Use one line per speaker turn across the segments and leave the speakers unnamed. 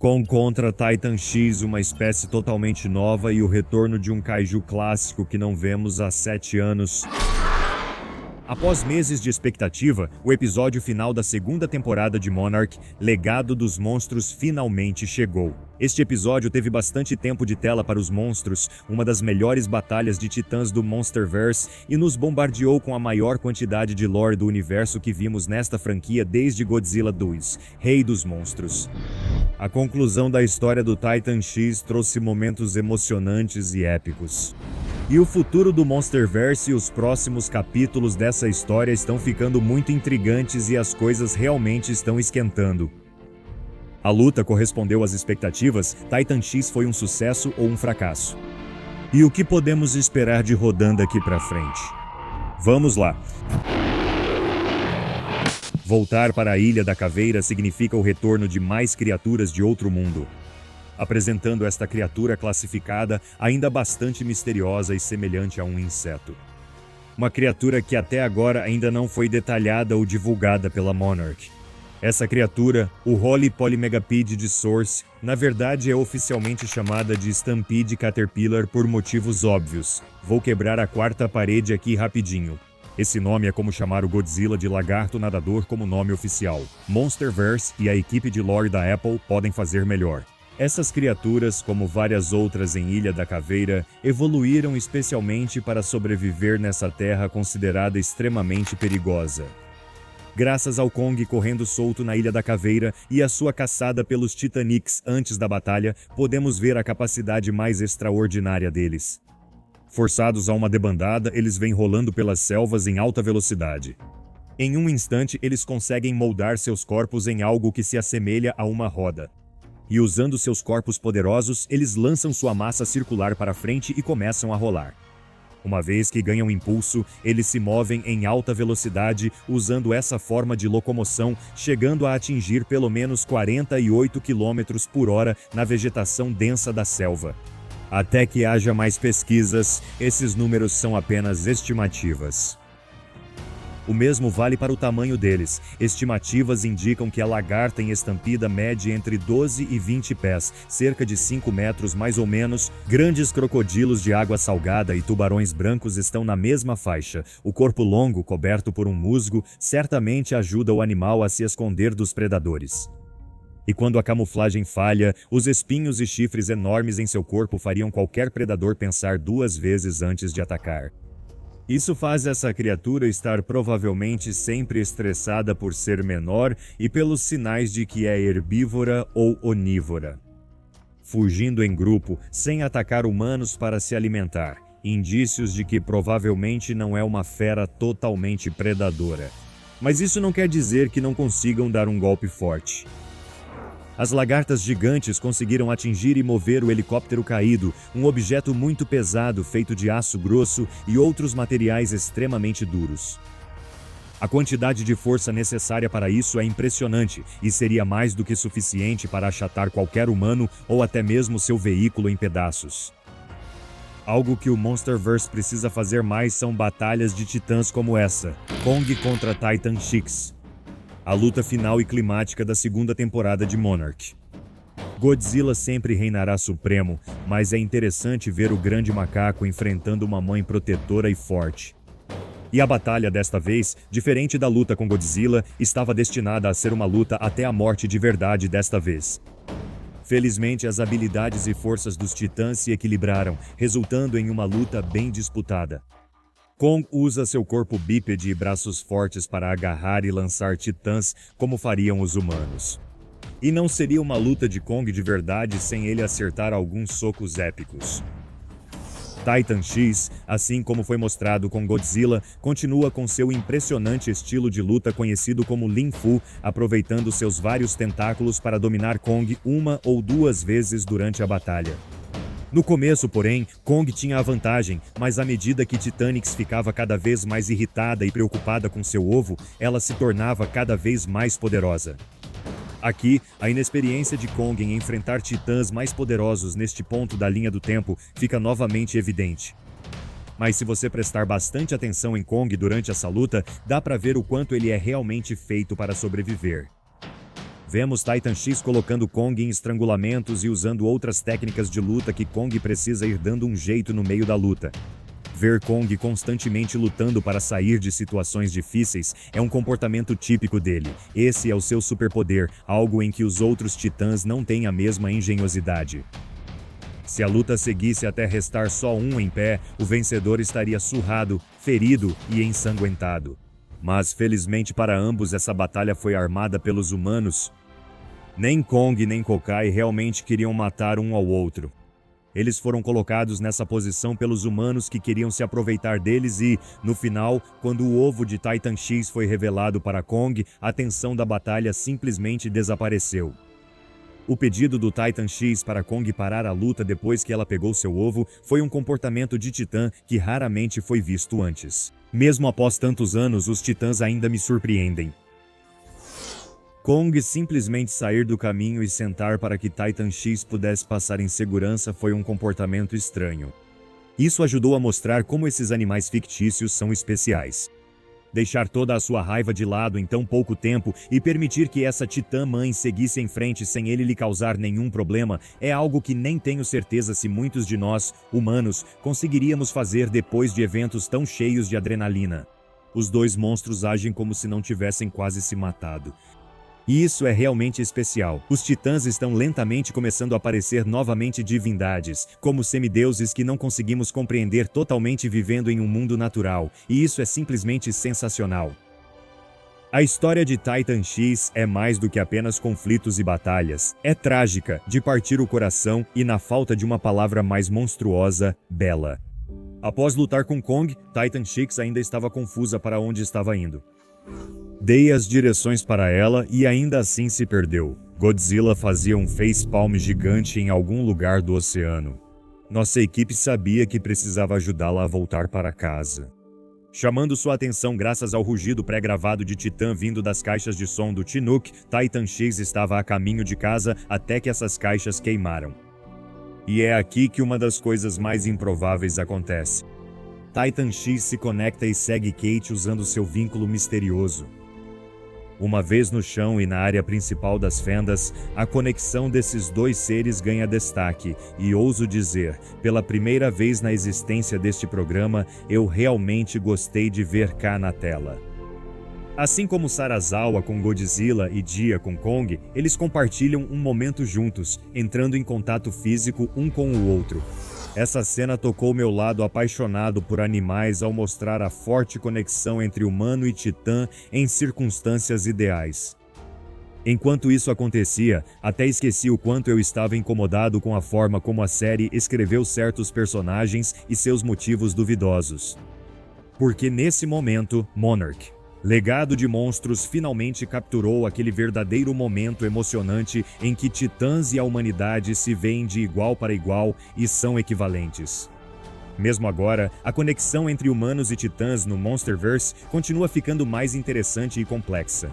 Kong contra Titan X, uma espécie totalmente nova e o retorno de um kaiju clássico que não vemos há 7 anos. Após meses de expectativa, o episódio final da segunda temporada de Monarch, Legado dos Monstros, finalmente chegou. Este episódio teve bastante tempo de tela para os monstros, uma das melhores batalhas de titãs do Monsterverse, e nos bombardeou com a maior quantidade de lore do universo que vimos nesta franquia desde Godzilla 2, Rei dos Monstros. A conclusão da história do Titan X trouxe momentos emocionantes e épicos. E o futuro do Monsterverse e os próximos capítulos dessa história estão ficando muito intrigantes e as coisas realmente estão esquentando. A luta correspondeu às expectativas? Titan X foi um sucesso ou um fracasso? E o que podemos esperar de Rodan daqui pra frente? Vamos lá! Voltar para a Ilha da Caveira significa o retorno de mais criaturas de outro mundo, apresentando esta criatura classificada ainda bastante misteriosa e semelhante a um inseto. Uma criatura que até agora ainda não foi detalhada ou divulgada pela Monarch. Essa criatura, o Holy Polymegapede de Source, na verdade é oficialmente chamada de Stampede Caterpillar por motivos óbvios. Vou quebrar a quarta parede aqui rapidinho. Esse nome é como chamar o Godzilla de lagarto nadador como nome oficial. Monsterverse e a equipe de lore da Apple podem fazer melhor. Essas criaturas, como várias outras em Ilha da Caveira, evoluíram especialmente para sobreviver nessa terra considerada extremamente perigosa. Graças ao Kong correndo solto na Ilha da Caveira e a sua caçada pelos Titanics antes da batalha, podemos ver a capacidade mais extraordinária deles. Forçados a uma debandada, eles vêm rolando pelas selvas em alta velocidade. Em um instante, eles conseguem moldar seus corpos em algo que se assemelha a uma roda. E usando seus corpos poderosos, eles lançam sua massa circular para frente e começam a rolar. Uma vez que ganham impulso, eles se movem em alta velocidade usando essa forma de locomoção, chegando a atingir pelo menos 48 km por hora na vegetação densa da selva. Até que haja mais pesquisas, esses números são apenas estimativas. O mesmo vale para o tamanho deles. Estimativas indicam que a lagarta em estampida mede entre 12 e 20 pés, cerca de 5 metros mais ou menos. Grandes crocodilos de água salgada e tubarões brancos estão na mesma faixa. O corpo longo, coberto por um musgo, certamente ajuda o animal a se esconder dos predadores. E quando a camuflagem falha, os espinhos e chifres enormes em seu corpo fariam qualquer predador pensar 2 vezes antes de atacar. Isso faz essa criatura estar provavelmente sempre estressada por ser menor e pelos sinais de que é herbívora ou onívora. Fugindo em grupo, sem atacar humanos para se alimentar, indícios de que provavelmente não é uma fera totalmente predadora. Mas isso não quer dizer que não consigam dar um golpe forte. As lagartas gigantes conseguiram atingir e mover o helicóptero caído, um objeto muito pesado feito de aço grosso e outros materiais extremamente duros. A quantidade de força necessária para isso é impressionante e seria mais do que suficiente para achatar qualquer humano ou até mesmo seu veículo em pedaços. Algo que o Monsterverse precisa fazer mais são batalhas de titãs como essa, Kong contra Titan X. A luta final e climática da segunda temporada de Monarch. Godzilla sempre reinará supremo, mas é interessante ver o grande macaco enfrentando uma mãe protetora e forte. E a batalha desta vez, diferente da luta com Godzilla, estava destinada a ser uma luta até a morte de verdade desta vez. Felizmente, as habilidades e forças dos titãs se equilibraram, resultando em uma luta bem disputada. Kong usa seu corpo bípede e braços fortes para agarrar e lançar titãs como fariam os humanos. E não seria uma luta de Kong de verdade sem ele acertar alguns socos épicos. Titan X, assim como foi mostrado com Godzilla, continua com seu impressionante estilo de luta conhecido como Lin Fu, aproveitando seus vários tentáculos para dominar Kong 1 ou 2 vezes durante a batalha. No começo, porém, Kong tinha a vantagem, mas à medida que Titanics ficava cada vez mais irritada e preocupada com seu ovo, ela se tornava cada vez mais poderosa. Aqui, a inexperiência de Kong em enfrentar titãs mais poderosos neste ponto da linha do tempo fica novamente evidente. Mas se você prestar bastante atenção em Kong durante essa luta, dá pra ver o quanto ele é realmente feito para sobreviver. Vemos Titan X colocando Kong em estrangulamentos e usando outras técnicas de luta que Kong precisa ir dando um jeito no meio da luta. Ver Kong constantemente lutando para sair de situações difíceis é um comportamento típico dele. Esse é o seu superpoder, algo em que os outros titãs não têm a mesma engenhosidade. Se a luta seguisse até restar só um em pé, o vencedor estaria surrado, ferido e ensanguentado. Mas felizmente para ambos essa batalha foi armada pelos humanos. Nem Kong nem Kokai realmente queriam matar um ao outro. Eles foram colocados nessa posição pelos humanos que queriam se aproveitar deles e, no final, quando o ovo de Titan X foi revelado para Kong, a tensão da batalha simplesmente desapareceu. O pedido do Titan X para Kong parar a luta depois que ela pegou seu ovo foi um comportamento de titã que raramente foi visto antes. Mesmo após tantos anos, os titãs ainda me surpreendem. Kong simplesmente sair do caminho e sentar para que Titan X pudesse passar em segurança foi um comportamento estranho. Isso ajudou a mostrar como esses animais fictícios são especiais. Deixar toda a sua raiva de lado em tão pouco tempo e permitir que essa titã-mãe seguisse em frente sem ele lhe causar nenhum problema é algo que nem tenho certeza se muitos de nós, humanos, conseguiríamos fazer depois de eventos tão cheios de adrenalina. Os dois monstros agem como se não tivessem quase se matado. E isso é realmente especial. Os titãs estão lentamente começando a parecer novamente divindades, como semideuses que não conseguimos compreender totalmente vivendo em um mundo natural, e isso é simplesmente sensacional. A história de Titan X é mais do que apenas conflitos e batalhas. É trágica, de partir o coração e, na falta de uma palavra mais monstruosa, bela. Após lutar com Kong, Titan X ainda estava confusa para onde estava indo. Dei as direções para ela e ainda assim se perdeu. Godzilla fazia um facepalm gigante em algum lugar do oceano. Nossa equipe sabia que precisava ajudá-la a voltar para casa. Chamando sua atenção graças ao rugido pré-gravado de Titã vindo das caixas de som do Chinook, Titan X estava a caminho de casa até que essas caixas queimaram. E é aqui que uma das coisas mais improváveis acontece. Titan X se conecta e segue Kate usando seu vínculo misterioso. Uma vez no chão e na área principal das fendas, a conexão desses dois seres ganha destaque e ouso dizer, pela primeira vez na existência deste programa, eu realmente gostei de ver K na tela. Assim como Sarazawa com Godzilla e Dia com Kong, eles compartilham um momento juntos, entrando em contato físico um com o outro. Essa cena tocou meu lado apaixonado por animais ao mostrar a forte conexão entre humano e titã em circunstâncias ideais. Enquanto isso acontecia, até esqueci o quanto eu estava incomodado com a forma como a série escreveu certos personagens e seus motivos duvidosos. Porque nesse momento, Monarch, Legado de Monstros, finalmente capturou aquele verdadeiro momento emocionante em que titãs e a humanidade se veem de igual para igual e são equivalentes. Mesmo agora, a conexão entre humanos e titãs no Monsterverse continua ficando mais interessante e complexa.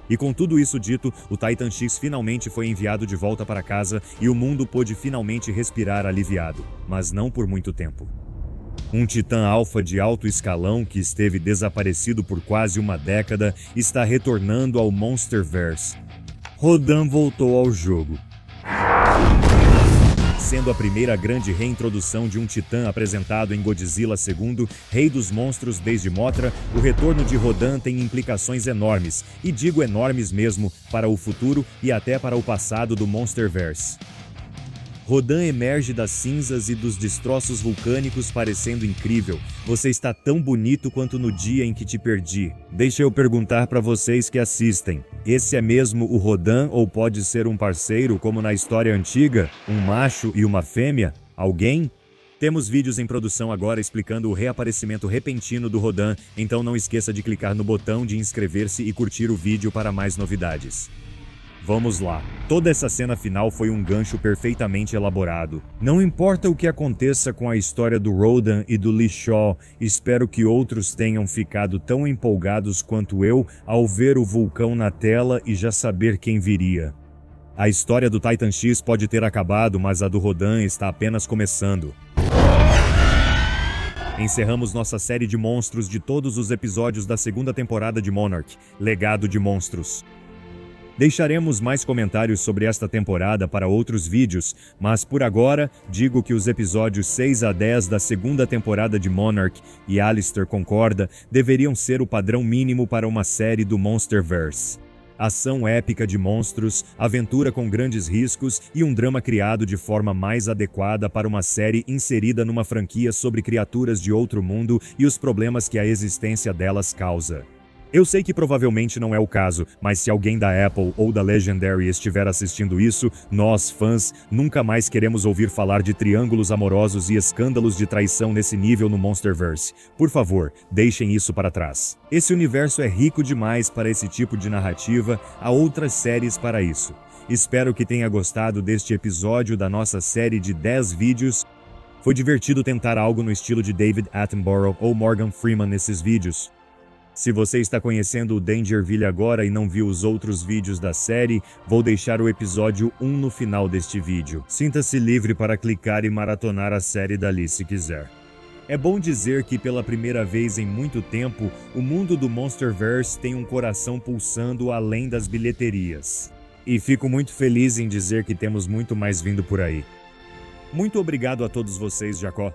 E com tudo isso dito, o Titan X finalmente foi enviado de volta para casa e o mundo pôde finalmente respirar aliviado, mas não por muito tempo. Um titã alfa de alto escalão que esteve desaparecido por quase uma década está retornando ao Monsterverse. Rodan voltou ao jogo. Sendo a primeira grande reintrodução de um titã apresentado em Godzilla II, Rei dos Monstros desde Mothra, o retorno de Rodan tem implicações enormes, e digo enormes mesmo, para o futuro e até para o passado do Monsterverse. Rodan emerge das cinzas e dos destroços vulcânicos parecendo incrível. Você está tão bonito quanto no dia em que te perdi. Deixa eu perguntar para vocês que assistem. Esse é mesmo o Rodan ou pode ser um parceiro como na história antiga? Um macho e uma fêmea? Alguém? Temos vídeos em produção agora explicando o reaparecimento repentino do Rodan, então não esqueça de clicar no botão de inscrever-se e curtir o vídeo para mais novidades. Vamos lá. Toda essa cena final foi um gancho perfeitamente elaborado. Não importa o que aconteça com a história do Rodan e do Lee Shaw, espero que outros tenham ficado tão empolgados quanto eu ao ver o vulcão na tela e já saber quem viria. A história do Titan X pode ter acabado, mas a do Rodan está apenas começando. Encerramos nossa série de monstros de todos os episódios da segunda temporada de Monarch, Legado de Monstros. Deixaremos mais comentários sobre esta temporada para outros vídeos, mas por agora, digo que os episódios 6 a 10 da segunda temporada de Monarch, e Alistair concorda, deveriam ser o padrão mínimo para uma série do Monsterverse. Ação épica de monstros, aventura com grandes riscos e um drama criado de forma mais adequada para uma série inserida numa franquia sobre criaturas de outro mundo e os problemas que a existência delas causa. Eu sei que provavelmente não é o caso, mas se alguém da Apple ou da Legendary estiver assistindo isso, nós, fãs, nunca mais queremos ouvir falar de triângulos amorosos e escândalos de traição nesse nível no Monsterverse. Por favor, deixem isso para trás. Esse universo é rico demais para esse tipo de narrativa, há outras séries para isso. Espero que tenha gostado deste episódio da nossa série de 10 vídeos. Foi divertido tentar algo no estilo de David Attenborough ou Morgan Freeman nesses vídeos. Se você está conhecendo o Dangerville agora e não viu os outros vídeos da série, vou deixar o episódio 1 no final deste vídeo. Sinta-se livre para clicar e maratonar a série dali se quiser. É bom dizer que pela primeira vez em muito tempo, o mundo do Monsterverse tem um coração pulsando além das bilheterias. E fico muito feliz em dizer que temos muito mais vindo por aí. Muito obrigado a todos vocês, Jacó.